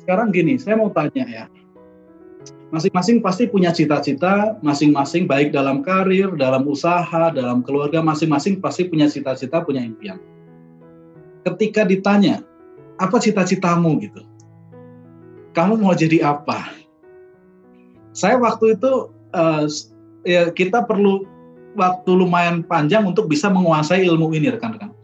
sekarang gini, saya mau tanya ya. Masing-masing pasti punya cita-cita, masing-masing baik dalam karir, dalam usaha, dalam keluarga, masing-masing pasti punya cita-cita, punya impian. Ketika ditanya, apa cita-citamu gitu? Kamu mau jadi apa? Saya waktu itu, ya kita perlu waktu lumayan panjang untuk bisa menguasai ilmu ini, rekan-rekan.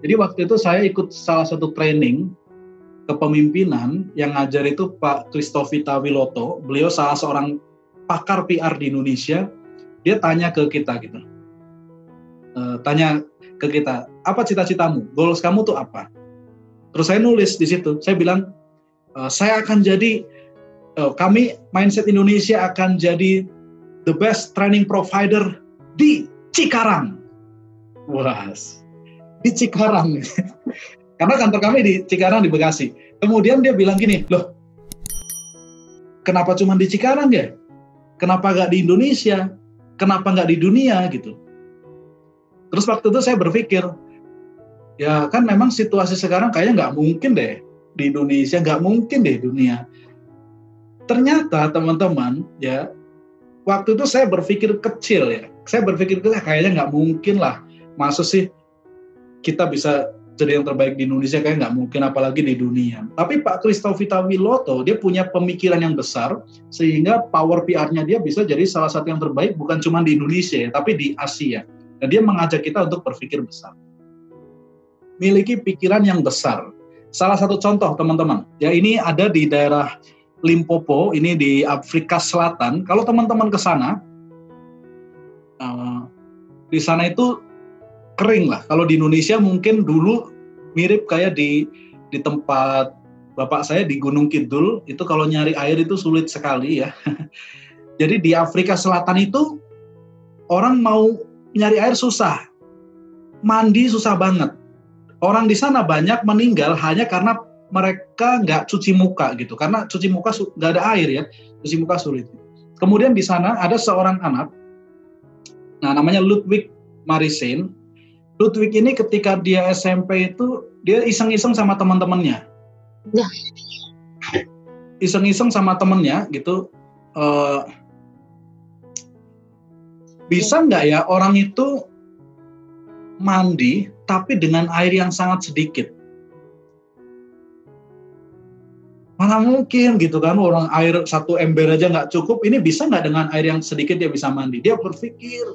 Jadi waktu itu saya ikut salah satu training kepemimpinan yang ngajar itu Pak Christovita Wiloto. Beliau salah seorang pakar PR di Indonesia. Dia tanya ke kita gitu, apa cita-citamu, goals kamu tuh apa? Terus saya nulis di situ, saya bilang saya akan jadi, kami Mindset Indonesia akan jadi the best training provider di Cikarang. Wah, di Cikarang. Karena kantor kami di Cikarang di Bekasi. Kemudian dia bilang gini, loh, kenapa cuma di Cikarang ya? Kenapa nggak di Indonesia? Kenapa nggak di dunia gitu? Terus waktu itu saya berpikir, ya kan memang situasi sekarang kayaknya nggak mungkin deh di Indonesia, nggak mungkin deh dunia. Ternyata teman-teman ya, waktu itu saya berpikir kecil ya. Saya berpikir kayaknya nggak mungkin lah. Masa sih kita bisa jadi yang terbaik di Indonesia, kayak nggak mungkin, apalagi di dunia. Tapi Pak Christovita Wiloto, dia punya pemikiran yang besar, sehingga power PR-nya dia bisa jadi salah satu yang terbaik, bukan cuma di Indonesia, tapi di Asia. Dan dia mengajak kita untuk berpikir besar. Miliki pikiran yang besar. Salah satu contoh, teman-teman, ya ini ada di daerah Limpopo, ini di Afrika Selatan. Kalau teman-teman ke sana, di sana itu kering lah. Kalau di Indonesia mungkin dulu mirip kayak di tempat bapak saya di Gunung Kidul, itu kalau nyari air itu sulit sekali ya. Jadi di Afrika Selatan itu orang mau nyari air susah, mandi susah banget. Orang di sana banyak meninggal hanya karena mereka nggak cuci muka gitu, karena cuci muka nggak ada air ya, cuci muka sulit. Kemudian di sana ada seorang anak, nah namanya Ludwig Marisin. Ludwig ini ketika dia SMP itu, dia iseng-iseng sama teman-temannya. Ya. Iseng-iseng sama temannya gitu, bisa nggak ya orang itu mandi tapi dengan air yang sangat sedikit? Mana mungkin gitu kan, orang air satu ember aja nggak cukup, ini bisa nggak dengan air yang sedikit dia bisa mandi? Dia berpikir,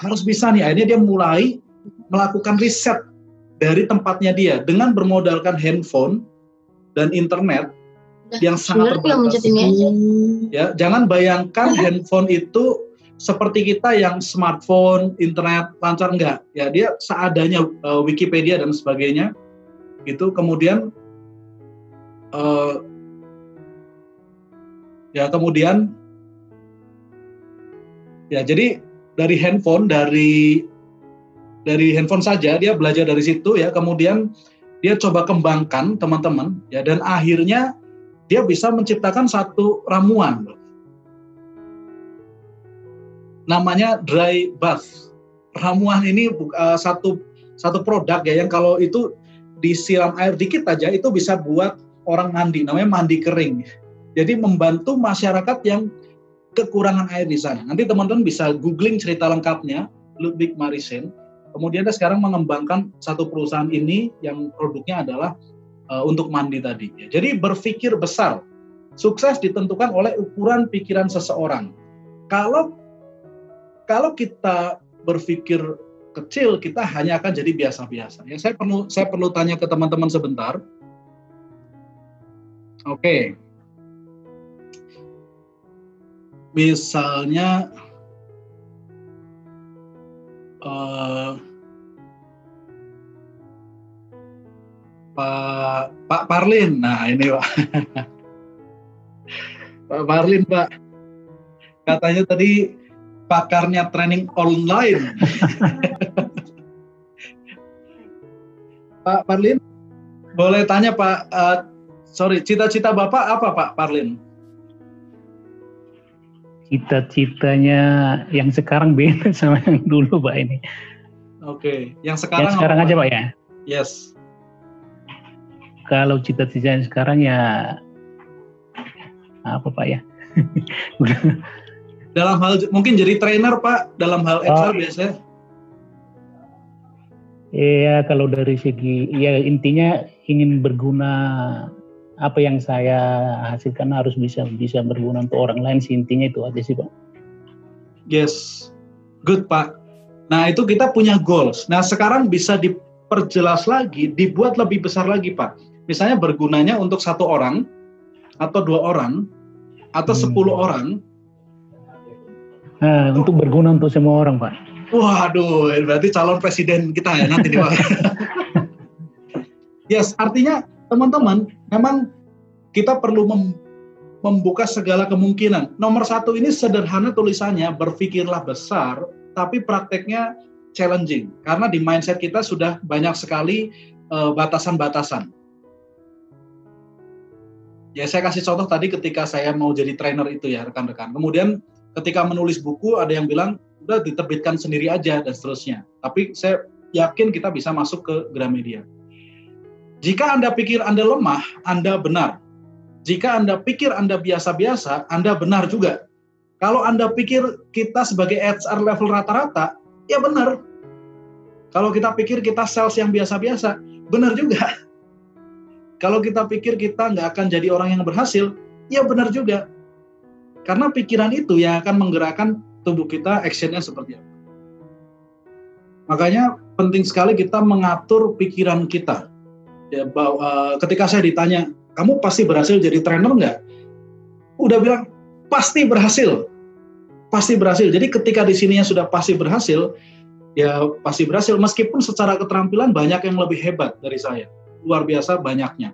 harus bisa nih, akhirnya dia mulai melakukan riset dari tempatnya dia dengan bermodalkan handphone dan internet yang sangat terbatas. Ya, jangan bayangkan handphone itu seperti kita yang smartphone, internet lancar, enggak. Ya, dia seadanya Wikipedia dan sebagainya gitu. Kemudian jadi dari handphone saja dia belajar dari situ ya, kemudian dia coba kembangkan teman-teman ya, dan akhirnya dia bisa menciptakan satu ramuan namanya dry bath. Ramuan ini satu produk ya, yang kalau itu disiram air dikit aja itu bisa buat orang mandi, namanya mandi kering. Jadi membantu masyarakat yang kekurangan air di sana. Nanti teman-teman bisa googling cerita lengkapnya, Ludwig Marisin. Kemudian dia sekarang mengembangkan satu perusahaan ini yang produknya adalah untuk mandi tadi. Jadi berpikir besar. Sukses ditentukan oleh ukuran pikiran seseorang. Kalau kita berpikir kecil, kita hanya akan jadi biasa-biasa. Ya, saya perlu tanya ke teman-teman sebentar. Oke. Misalnya Pak Parlin. Nah, ini Pak. Pak Parlin, Pak. Katanya tadi pakarnya training online. Pak Parlin, boleh tanya Pak, cita-cita Bapak apa Pak Parlin? Cita-citanya yang sekarang beda sama yang dulu Pak ini. Oke, yang sekarang aja Pak ya? Yes. Kalau cita-citanya sekarang ya apa Pak ya? Dalam hal mungkin jadi trainer Pak, dalam hal HR biasanya. Iya, kalau dari segi, ya intinya ingin berguna, apa yang saya hasilkan harus bisa berguna untuk orang lain sih, intinya itu aja sih Pak. Yes, good Pak. Nah itu kita punya goals. Nah sekarang bisa diperjelas lagi, dibuat lebih besar lagi Pak. Misalnya bergunanya untuk 1 orang, atau 2 orang, atau 10 orang. Nah, untuk berguna untuk semua orang Pak. Waduh, berarti calon presiden kita ya nanti nih Pak. Yes, artinya teman-teman, memang kita perlu membuka segala kemungkinan. Nomor 1 ini sederhana tulisannya, berpikirlah besar, tapi prakteknya challenging. Karena di mindset kita sudah banyak sekali batasan-batasan. Ya saya kasih contoh tadi ketika saya mau jadi trainer itu ya rekan-rekan. Kemudian ketika menulis buku ada yang bilang, udah diterbitkan sendiri aja dan seterusnya. Tapi saya yakin kita bisa masuk ke Gramedia. Jika Anda pikir Anda lemah, Anda benar. Jika Anda pikir Anda biasa-biasa, Anda benar juga. Kalau Anda pikir kita sebagai HR level rata-rata, ya benar. Kalau kita pikir kita sales yang biasa-biasa, benar juga. Kalau kita pikir kita nggak akan jadi orang yang berhasil, ya benar juga. Karena pikiran itu yang akan menggerakkan tubuh kita, actionnya seperti apa. Makanya penting sekali kita mengatur pikiran kita. Ya, ketika saya ditanya, kamu pasti berhasil jadi trainer nggak? Udah bilang, pasti berhasil. Pasti berhasil. Jadi ketika di sininya sudah pasti berhasil, ya pasti berhasil. Meskipun secara keterampilan banyak yang lebih hebat dari saya. Luar biasa banyaknya.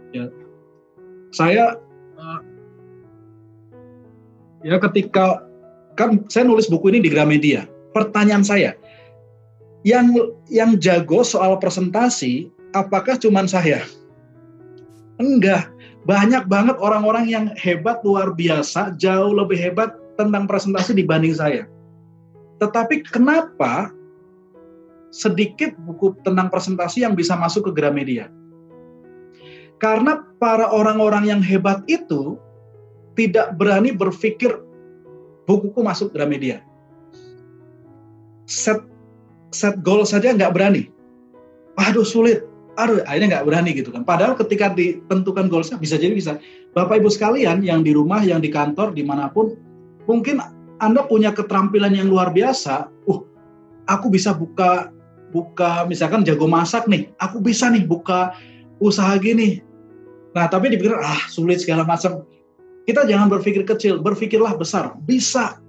Ya. Saya, ya ketika kan saya nulis buku ini di Gramedia. Pertanyaan saya, yang jago soal presentasi, apakah cuma saya? Enggak, banyak banget orang-orang yang hebat luar biasa, jauh lebih hebat tentang presentasi dibanding saya. Tetapi kenapa sedikit buku tentang presentasi yang bisa masuk ke Gramedia? Karena para orang-orang yang hebat itu tidak berani berpikir bukuku masuk Gramedia. Set goal saja nggak berani. Aduh sulit. Aduh akhirnya nggak berani gitu kan. Padahal ketika ditentukan goalsnya bisa jadi bisa. Bapak Ibu sekalian yang di rumah, yang di kantor, dimanapun, mungkin Anda punya keterampilan yang luar biasa. Aku bisa buka misalkan jago masak nih. Aku bisa nih buka usaha gini. Nah tapi dipikir sulit segala macam. Kita jangan berpikir kecil, berpikirlah besar. Bisa.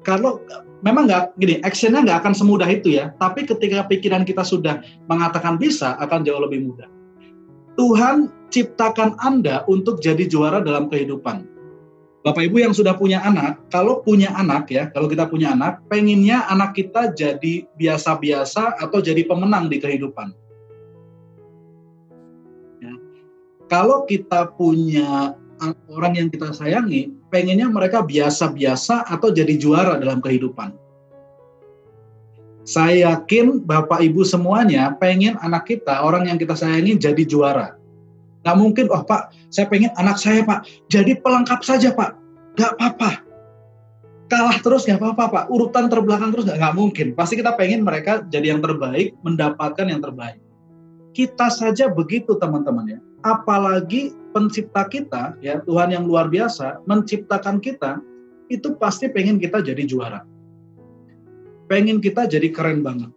Kalau memang nggak gini, actionnya nggak akan semudah itu ya. Tapi ketika pikiran kita sudah mengatakan bisa, akan jauh lebih mudah. Tuhan ciptakan Anda untuk jadi juara dalam kehidupan. Bapak Ibu yang sudah punya anak, kalau punya anak ya, kalau kita punya anak, pengennya anak kita jadi biasa-biasa atau jadi pemenang di kehidupan. Ya. Kalau kita punya orang yang kita sayangi, pengennya mereka biasa-biasa atau jadi juara dalam kehidupan. Saya yakin Bapak Ibu semuanya pengen anak kita, orang yang kita sayangi jadi juara. Nggak mungkin, Pak, saya pengen anak saya Pak, jadi pelengkap saja Pak. Nggak apa-apa. Kalah terus nggak apa-apa Pak, urutan terbelakang terus nggak mungkin. Pasti kita pengen mereka jadi yang terbaik, mendapatkan yang terbaik. Kita saja begitu teman-teman ya. Apalagi pencipta kita, ya Tuhan yang luar biasa, menciptakan kita, itu pasti pengen kita jadi juara. Pengen kita jadi keren banget.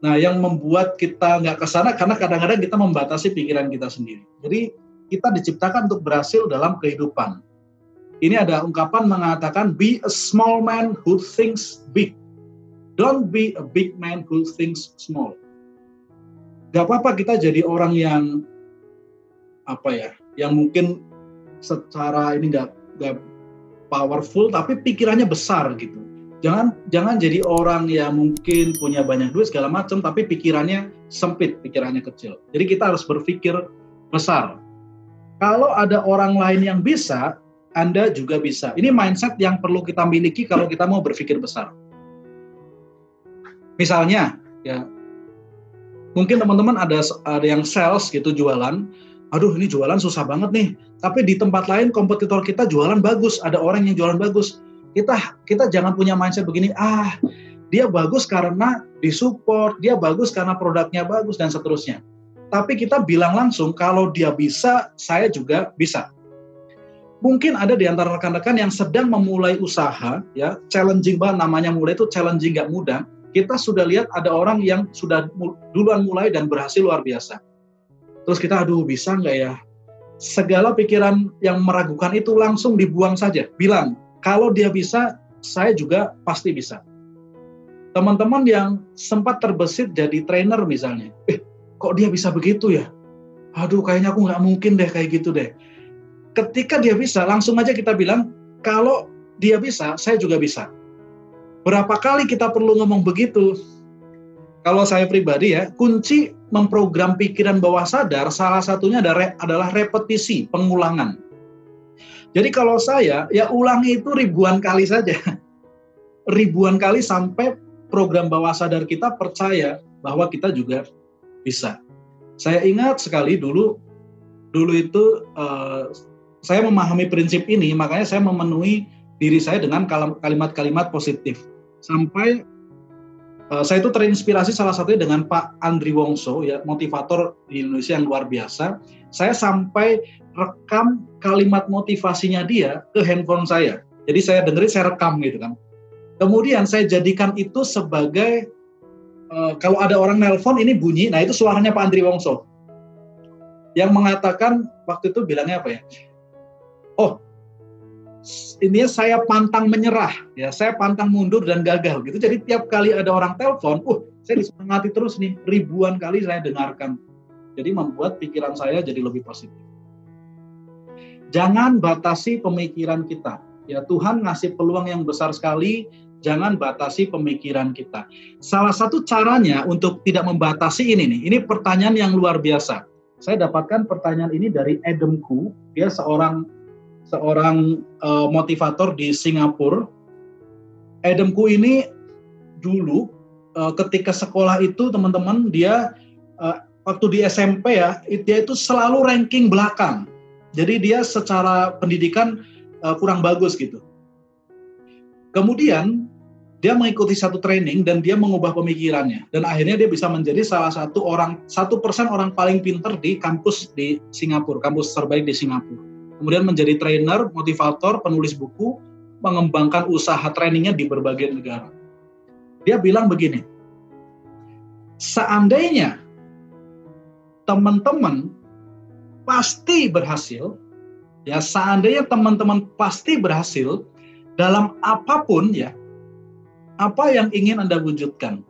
Nah yang membuat kita nggak kesana, karena kadang-kadang kita membatasi pikiran kita sendiri. Jadi kita diciptakan untuk berhasil dalam kehidupan. Ini ada ungkapan mengatakan, be a small man who thinks big. Don't be a big man who thinks small. Gak apa-apa kita jadi orang yang yang mungkin secara ini nggak powerful, tapi pikirannya besar gitu. Jangan jadi orang yang mungkin punya banyak duit segala macam, tapi pikirannya sempit, pikirannya kecil. Jadi kita harus berpikir besar. Kalau ada orang lain yang bisa, Anda juga bisa. Ini mindset yang perlu kita miliki kalau kita mau berpikir besar. Misalnya, ya mungkin teman-teman ada yang sales gitu jualan. aduh ini jualan susah banget nih. Tapi di tempat lain kompetitor kita jualan bagus, ada orang yang jualan bagus. Kita jangan punya mindset begini, dia bagus karena disupport, dia bagus karena produknya bagus dan seterusnya. Tapi kita bilang langsung kalau dia bisa, saya juga bisa. Mungkin ada di antara rekan-rekan yang sedang memulai usaha, ya challenging banget, namanya mulai itu challenging, gak mudah. Kita sudah lihat ada orang yang sudah duluan mulai dan berhasil luar biasa. Terus kita, aduh bisa nggak ya? Segala pikiran yang meragukan itu langsung dibuang saja. Bilang, kalau dia bisa, saya juga pasti bisa. Teman-teman yang sempat terbesit jadi trainer misalnya, kok dia bisa begitu ya? Aduh kayaknya aku nggak mungkin deh kayak gitu deh. Ketika dia bisa, langsung aja kita bilang, kalau dia bisa, saya juga bisa. Berapa kali kita perlu ngomong begitu? Kalau saya pribadi ya, kunci memprogram pikiran bawah sadar, salah satunya adalah repetisi, pengulangan. Jadi kalau saya, ya ulangi itu ribuan kali saja. Ribuan kali sampai program bawah sadar kita percaya bahwa kita juga bisa. Saya ingat sekali dulu itu saya memahami prinsip ini, makanya saya memenuhi diri saya dengan kalimat-kalimat positif. Sampai saya itu terinspirasi salah satunya dengan Pak Andri Wongso, ya motivator di Indonesia yang luar biasa. Saya sampai rekam kalimat motivasinya dia ke handphone saya. Jadi saya dengerin, saya rekam gitu kan. Kemudian saya jadikan itu sebagai kalau ada orang nelpon ini bunyi, nah itu suaranya Pak Andri Wongso yang mengatakan waktu itu bilangnya apa ya? Oh, ini saya pantang menyerah, ya saya pantang mundur dan gagal gitu. Jadi tiap kali ada orang telepon, saya disemangati terus nih, ribuan kali saya dengarkan. Jadi membuat pikiran saya jadi lebih positif. Jangan batasi pemikiran kita. Ya Tuhan ngasih peluang yang besar sekali. Jangan batasi pemikiran kita. Salah satu caranya untuk tidak membatasi ini pertanyaan yang luar biasa. Saya dapatkan pertanyaan ini dari Adam Khoo. Dia seorang motivator di Singapura. Adam Khoo ini dulu ketika sekolah itu teman-teman dia waktu di SMP ya, dia itu selalu ranking belakang. Jadi dia secara pendidikan kurang bagus gitu. Kemudian dia mengikuti satu training dan dia mengubah pemikirannya dan akhirnya dia bisa menjadi salah satu 1% orang paling pintar di kampus di Singapura, kampus terbaik di Singapura. Kemudian menjadi trainer, motivator, penulis buku, mengembangkan usaha trainingnya di berbagai negara. Dia bilang begini, seandainya teman-teman pasti berhasil, ya seandainya teman-teman pasti berhasil dalam apapun ya, apa yang ingin Anda wujudkan.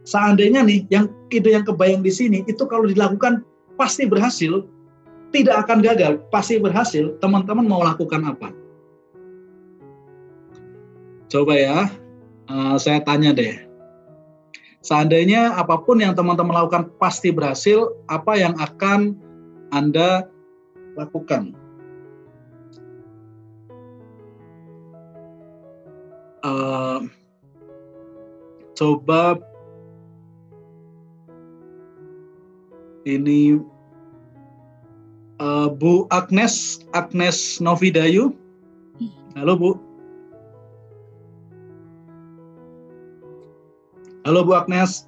Seandainya nih, yang ide yang kebayang di sini, itu kalau dilakukan pasti berhasil, tidak akan gagal, pasti berhasil, teman-teman mau lakukan apa? Coba ya, saya tanya deh. Seandainya apapun yang teman-teman lakukan pasti berhasil, apa yang akan Anda lakukan? Coba ini Bu Agnes Novidayu. Halo Bu. Halo Bu Agnes.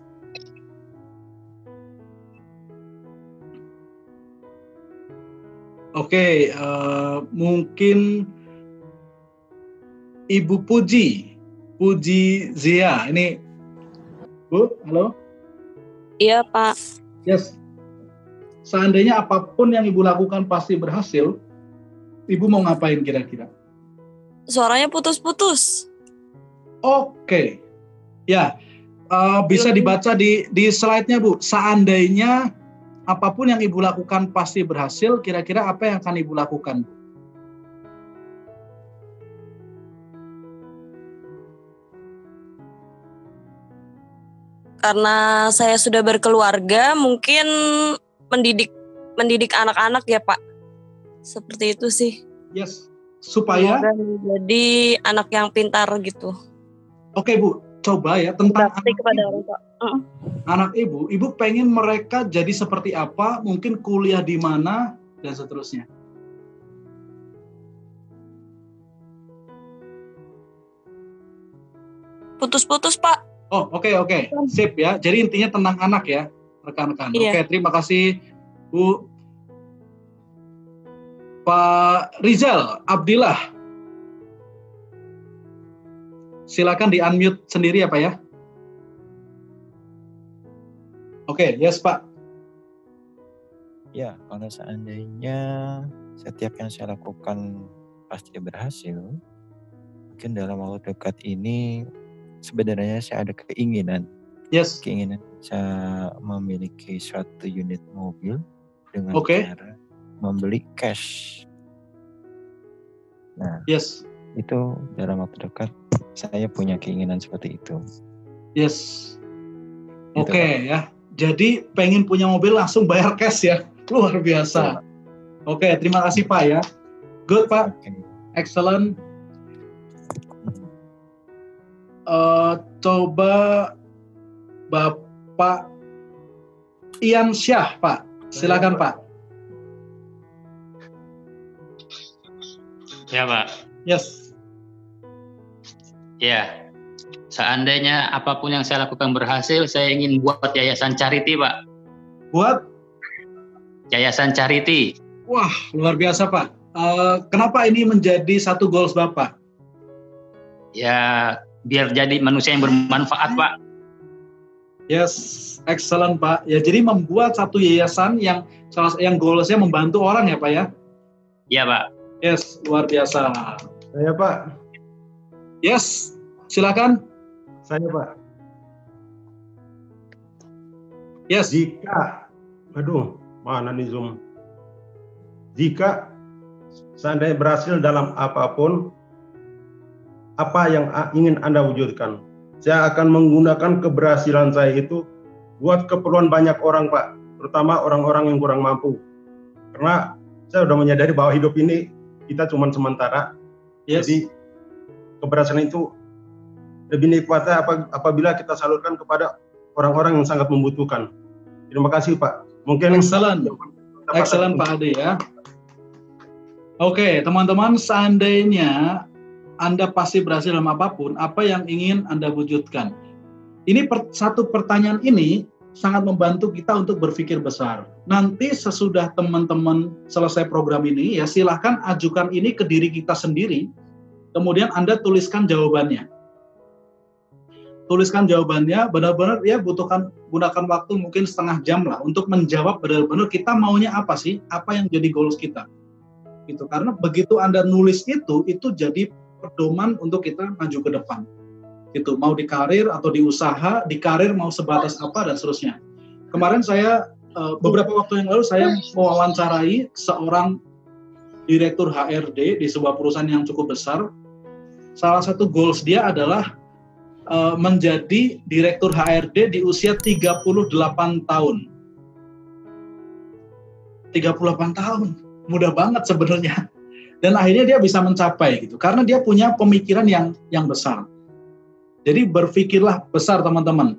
Oke, mungkin Ibu Puji Zia. Ini Bu, halo? Iya Pak. Yes. Seandainya apapun yang Ibu lakukan pasti berhasil, Ibu mau ngapain kira-kira? Suaranya putus-putus. Oke. Ya, bisa dibaca di slide-nya Bu. Seandainya apapun yang Ibu lakukan pasti berhasil, kira-kira apa yang akan Ibu lakukan, Bu? Karena saya sudah berkeluarga, mungkin mendidik anak-anak ya Pak. Seperti itu sih. Yes. Supaya jadi anak yang pintar gitu. Oke Bu, coba ya tentang Bakti kepada orang tua. anak ibu pengen mereka jadi seperti apa, mungkin kuliah di mana dan seterusnya. Putus-putus, Pak. Oh, oke. Sip ya. Jadi intinya tentang anak ya, rekan-rekan. Iya. Oke, terima kasih Bu. Pak Rizal Abdillah. Silakan di-unmute sendiri ya, Pak ya. Oke, yes, Pak. Ya, kalau seandainya setiap yang saya lakukan pasti berhasil, mungkin dalam waktu dekat ini sebenarnya saya ada keinginan Yes. saya memiliki suatu unit mobil dengan Oke. cara membeli cash. Nah, Yes. itu dalam waktu dekat saya punya keinginan seperti itu. Yes. Gitu, Oke Pak. ya. Jadi pengen punya mobil langsung bayar cash ya. Luar biasa. Oke, terima kasih Pak ya. Good Pak. Oke. Excellent. Coba Bapak Ian Syah Pak. Silakan Pak. Ya Pak. Yes. Ya. Seandainya apapun yang saya lakukan berhasil, saya ingin buat yayasan charity Pak. Buat? Yayasan charity. Wah, luar biasa Pak. Kenapa ini menjadi satu goals Bapak? Ya, biar jadi manusia yang bermanfaat Pak. Yes, excellent Pak. Ya, jadi membuat satu yayasan yang goalsnya membantu orang ya Pak ya? Iya Pak. Yes, luar biasa. Saya Pak. Yes, silakan. Saya Pak. Yes. Jika, mana nih Zoom? Jika seandainya berhasil dalam apapun, apa yang ingin Anda wujudkan? Saya akan menggunakan keberhasilan saya itu buat keperluan banyak orang Pak, terutama orang-orang yang kurang mampu. Karena saya sudah menyadari bahwa hidup ini kita cuma sementara. Yes. Jadi keberhasilan itu lebih nikmatnya apabila kita salurkan kepada orang-orang yang sangat membutuhkan. Terima kasih Pak. Mungkin Excellent Pak Ade ya. Oke, teman-teman, seandainya Anda pasti berhasil dalam apapun, apa yang ingin Anda wujudkan? Ini satu pertanyaan ini sangat membantu kita untuk berpikir besar. Nanti sesudah teman-teman selesai program ini, ya silahkan ajukan ini ke diri kita sendiri, kemudian Anda tuliskan jawabannya. Tuliskan jawabannya, benar-benar ya gunakan waktu mungkin setengah jam lah untuk menjawab benar-benar kita maunya apa sih, apa yang jadi goals kita. Gitu. Karena begitu Anda nulis itu jadi pedoman untuk kita maju ke depan. Gitu. Mau di karir atau di usaha, di karir mau sebatas apa dan seterusnya. Kemarin saya beberapa waktu yang lalu saya mewawancarai seorang direktur HRD di sebuah perusahaan yang cukup besar. Salah satu goals dia adalah menjadi direktur HRD di usia 38 tahun. 38 tahun, mudah banget sebenarnya. Dan akhirnya dia bisa mencapai gitu, karena dia punya pemikiran yang besar. Jadi berpikirlah besar teman-teman.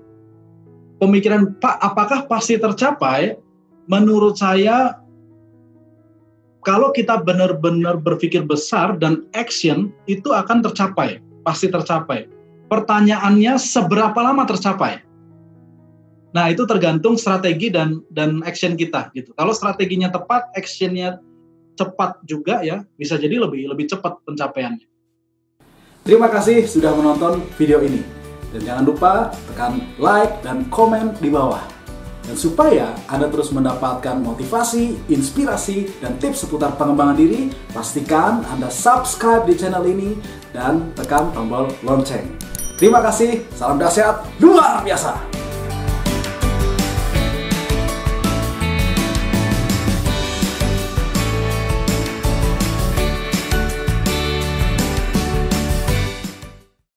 Pemikiran Pak, apakah pasti tercapai? Menurut saya, kalau kita benar-benar berpikir besar dan action, itu akan tercapai, pasti tercapai. Pertanyaannya seberapa lama tercapai? Nah, itu tergantung strategi dan action kita gitu. Kalau strateginya tepat, actionnya cepat juga ya, bisa jadi lebih cepat pencapaiannya. Terima kasih sudah menonton video ini. Dan jangan lupa tekan like dan komen di bawah. Dan supaya Anda terus mendapatkan motivasi, inspirasi, dan tips seputar pengembangan diri, pastikan Anda subscribe di channel ini dan tekan tombol lonceng. Terima kasih, salam dahsyat, luar biasa.